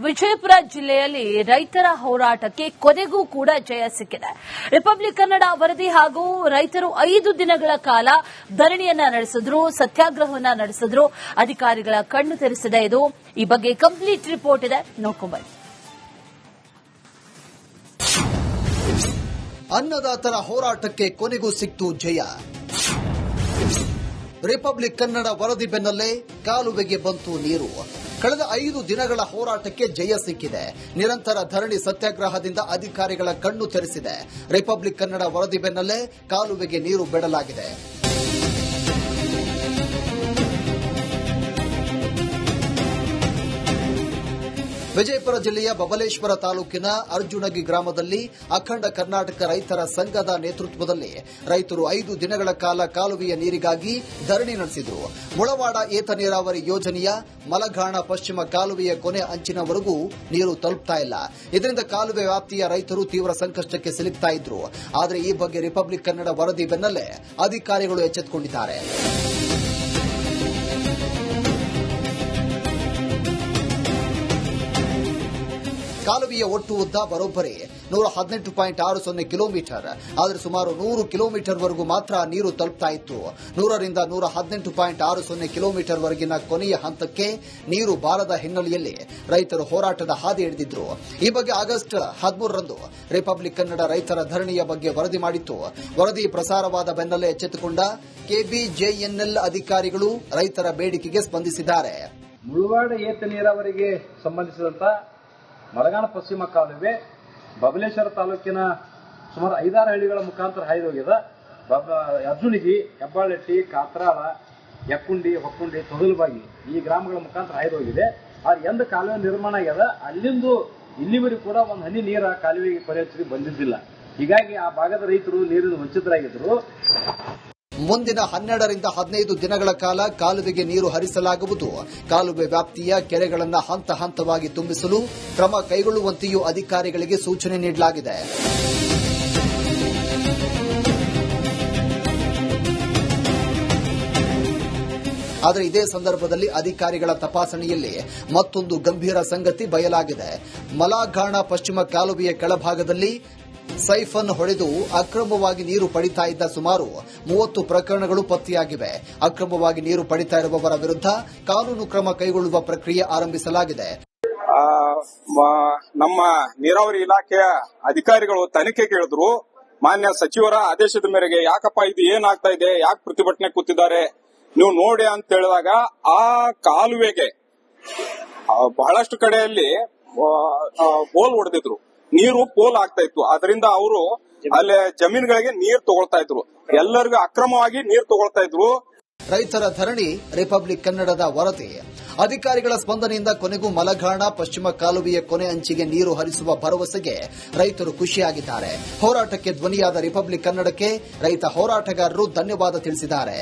ವಿಜಯಪುರ ಜಿಲ್ಲೆಯಲ್ಲಿ ರೈತರ ಹೋರಾಟಕ್ಕೆ ಕೊನೆಗೂ ಕೂಡ ಜಯ ಸಿಕ್ಕಿದೆ. ರಿಪಬ್ಲಿಕ್ ಕನ್ನಡ ವರದಿ ಹಾಗೂ ರೈತರು 5 ದಿನಗಳ ಕಾಲ ಧರಣಿಯನ್ನ ನಡೆಸಿದ್ರು, ಸತ್ಯಾಗ್ರಹವನ್ನ ನಡೆಸಿದ್ರು. ಅಧಿಕಾರಿಗಳ ಕಣ್ಣು ತೆರೆಸಿದೆ. ಇದು ಈ ಬಗ್ಗೆ ಕಂಪ್ಲೀಟ್ ರಿಪೋರ್ಟ್ ಇದೆ, ನೋಡ್ಕೊಂಡ್ಬನ್ನಿ. ಅನ್ನದಾತರ ಹೋರಾಟಕ್ಕೆ ಕೊನೆಗೂ ಸಿಕ್ತು ಜಯ. ರಿಪಬ್ಲಿಕ್ ಕನ್ನಡ ವರದಿ ಬೆನ್ನಲ್ಲೇ ಕಾಲುವೆಗೆ ಬಂತು ನೀರು. ಕಳೆದ 5 ದಿನಗಳ ಹೋರಾಟಕ್ಕೆ ಜಯ ಸಿಕ್ಕಿದೆ. ನಿರಂತರ ಧರಣಿ ಸತ್ಯಾಗ್ರಹದಿಂದ ಅಧಿಕಾರಿಗಳ ಕಣ್ಣು ತೆರೆಸಿದೆ. ರಿಪಬ್ಲಿಕ್ ಕನ್ನಡ ವರದಿ ಬೆನ್ನಲ್ಲೇ ಕಾಲುವೆಗೆ ನೀರು ಬಿಡಲಾಗಿದೆ. ವಿಜಯಪುರ ಜಿಲ್ಲೆಯ ಬಬಲೇಶ್ವರ ತಾಲೂಕಿನ ಅರ್ಜುನಗಿ ಗ್ರಾಮದಲ್ಲಿ ಅಖಂಡ ಕರ್ನಾಟಕ ರೈತರ ಸಂಘದ ನೇತೃತ್ವದಲ್ಲಿ ರೈತರು 5 ದಿನಗಳ ಕಾಲ ಕಾಲುವೆಯ ನೀರಿಗಾಗಿ ಧರಣಿ ನಡೆಸಿದರು. ಮುಳವಾಡ ಏತ ನೀರಾವರಿ ಯೋಜನೆಯ ಮಲಘಾಣ ಪಶ್ಚಿಮ ಕಾಲುವೆಯ ಕೊನೆ ಅಂಚಿನವರೆಗೂ ನೀರು ತಲುಪ್ತಾ ಇಲ್ಲ. ಇದರಿಂದ ಕಾಲುವೆ ವ್ಯಾಪ್ತಿಯ ರೈತರು ತೀವ್ರ ಸಂಕಷ್ಟಕ್ಕೆ ಸಿಲುಕ್ತಾ ಇದ್ರು. ಆದರೆ ಈ ಬಗ್ಗೆ ರಿಪಬ್ಲಿಕ್ ಕನ್ನಡ ವರದಿ ಬೆನ್ನಲ್ಲೇ ಅಧಿಕಾರಿಗಳು ಎಚ್ಚೆತ್ತುಕೊಂಡಿದ್ದಾರೆ. ಕಾಲುವೆಯ ಒಟ್ಟು ಉದ್ದ ಬರೋಬ್ಬರಿ 118.60 ಕಿಲೋಮೀಟರ್. ಆದರೆ ಸುಮಾರು 100 ಕಿಲೋಮೀಟರ್ವರೆಗೂ ಮಾತ್ರ ನೀರು ತಲುಪ್ತಾ ಇತ್ತು. 100ರಿಂದ 118.60 ಕಿಲೋಮೀಟರ್ ವರೆಗಿನ ಕೊನೆಯ ಹಂತಕ್ಕೆ ನೀರು ಬಾರದ ಹಿನ್ನೆಲೆಯಲ್ಲಿ ರೈತರು ಹೋರಾಟದ ಹಾದಿ ಹಿಡಿದಿದ್ರು. ಈ ಬಗ್ಗೆ ಆಗಸ್ಟ್ 13ರಂದು ರಿಪಬ್ಲಿಕ್ ಕನ್ನಡ ರೈತರ ಧರಣಿಯ ಬಗ್ಗೆ ವರದಿ ಮಾಡಿತ್ತು. ವರದಿ ಪ್ರಸಾರವಾದ ಬೆನ್ನಲ್ಲೇ ಎಚ್ಚೆತ್ತುಕೊಂಡ ಕೆಬಿಜೆಎನ್ಎಲ್ ಅಧಿಕಾರಿಗಳು ರೈತರ ಬೇಡಿಕೆಗೆ ಸ್ಪಂದಿಸಿದ್ದಾರೆ. ಮುಳವಾಡ ಏತ ನೀರಾವರಿಗೆ ಸಂಬಂಧಿಸಿದಂತ ಮಲಘಾಣ ಪಶ್ಚಿಮ ಕಾಲುವೆ ಬಬಲೇಶ್ವರ ತಾಲೂಕಿನ ಸುಮಾರು 5-6 ಹಳ್ಳಿಗಳ ಮುಖಾಂತರ ಹಾಯ್ದು ಹೋಗಿದೆ. ಅರ್ಜುನಿಗಿ, ಹೆಬ್ಬಾಳೆಟ್ಟಿ, ಕಾತ್ರಾಳ, ಯಕ್ಕುಂಡಿ, ಹೊಕ್ಕುಂಡಿ, ತೊಗಲಬಾಗಿ ಈ ಗ್ರಾಮಗಳ ಮುಖಾಂತರ ಹಾಯ್ದು ಹೋಗಿದೆ. ಆದ್ರೆ ಎಂದ ಕಾಲುವೆ ನಿರ್ಮಾಣ ಆಗ್ಯದ ಅಲ್ಲಿಂದು ಇಲ್ಲಿವರೆಗೂ ಕೂಡ ಒಂದು ಹನಿ ನೀರ ಕಾಲುವೆಗೆ ಪರಿಹರಿಸಿ ಬಂದಿದ್ದಿಲ್ಲ. ಹೀಗಾಗಿ ಆ ಭಾಗದ ರೈತರು ನೀರಿನ ವಂಚಿತರಾಗಿದ್ದರು. ಮುಂದಿನ 12ರಿಂದ 15 ದಿನಗಳ ಕಾಲ ಕಾಲುವೆಗೆ ನೀರು ಹರಿಸಲಾಗುವುದು. ಕಾಲುವೆ ವ್ಯಾಪ್ತಿಯ ಕೆರೆಗಳನ್ನು ಹಂತ ಹಂತವಾಗಿ ತುಂಬಿಸಲು ಕ್ರಮ ಕೈಗೊಳ್ಳುವಂತೆಯೂ ಅಧಿಕಾರಿಗಳಿಗೆ ಸೂಚನೆ ನೀಡಲಾಗಿದೆ. ಆದರೆ ಇದೇ ಸಂದರ್ಭದಲ್ಲಿ ಅಧಿಕಾರಿಗಳ ತಪಾಸಣೆಯಲ್ಲಿ ಮತ್ತೊಂದು ಗಂಭೀರ ಸಂಗತಿ ಬಯಲಾಗಿದೆ. ಮಲಘಾಣ ಪಶ್ಚಿಮ ಕಾಲುವೆಯ ಕೆಳಭಾಗದಲ್ಲಿ ಸೈಫನ್ ಹೊಡೆದು ಅಕ್ರಮವಾಗಿ ನೀರು ಪಡಿತಾ ಇದ್ದ ಸುಮಾರು 30 ಪ್ರಕರಣಗಳು ಪತ್ತೆಯಾಗಿವೆ. ಅಕ್ರಮವಾಗಿ ನೀರು ಪಡಿತಾ ಇರುವವರ ವಿರುದ್ಧ ಕಾನೂನು ಕ್ರಮ ಕೈಗೊಳ್ಳುವ ಪ್ರಕ್ರಿಯೆ ಆರಂಭಿಸಲಾಗಿದೆ. ನಮ್ಮ ನೀರಾವರಿ ಇಲಾಖೆಯ ಅಧಿಕಾರಿಗಳು ತನಿಖೆ ಕೇಳಿದ್ರು. ಮಾನ್ಯ ಸಚಿವರ ಆದೇಶದ ಮೇರೆಗೆ ಯಾಕಪ್ಪ ಇದು ಏನಾಗ್ತಾ ಇದೆ, ಯಾಕೆ ಪ್ರತಿಭಟನೆ ಕೂತಿದ್ದಾರೆ ನೀವು ನೋಡಿ ಅಂತ ಹೇಳಿದಾಗ ಆ ಕಾಲುವೆಗೆ ಬಹಳಷ್ಟು ಕಡೆಯಲ್ಲಿ ಬೋಲ್ ಹೊಡೆದಿದ್ರು. ನೀರು ಪೋಲ್ ಆಗ್ತಾ ಇತ್ತು. ಅದರಿಂದ ಅವರು ಅಲ್ಲಿ ಜಮೀನುಗಳಿಗೆ ನೀರು ತಗೊಳ್ತಾ ಇದ್ರು. ಎಲ್ಲರಿಗೂ ಅಕ್ರಮವಾಗಿ ನೀರು ತಗೊಳ್ತಾ ಇದ್ರು. ರೈತರ ಧರಣಿ ರಿಪಬ್ಲಿಕ್ ಕನ್ನಡದ ವರದಿ. ಅಧಿಕಾರಿಗಳ ಸ್ಪಂದನೆಯಿಂದ ಕೊನೆಗೂ ಮಲಘಾಣ ಪಶ್ಚಿಮ ಕಾಲುವೆಯ ಕೊನೆ ಅಂಚಿಗೆ ನೀರು ಹರಿಸುವ ಭರವಸೆಗೆ ರೈತರು ಖುಷಿಯಾಗಿದ್ದಾರೆ. ಹೋರಾಟಕ್ಕೆ ಧ್ವನಿಯಾದ ರಿಪಬ್ಲಿಕ್ ಕನ್ನಡಕ್ಕೆ ರೈತ ಹೋರಾಟಗಾರರು ಧನ್ಯವಾದ ತಿಳಿಸಿದ್ದಾರೆ.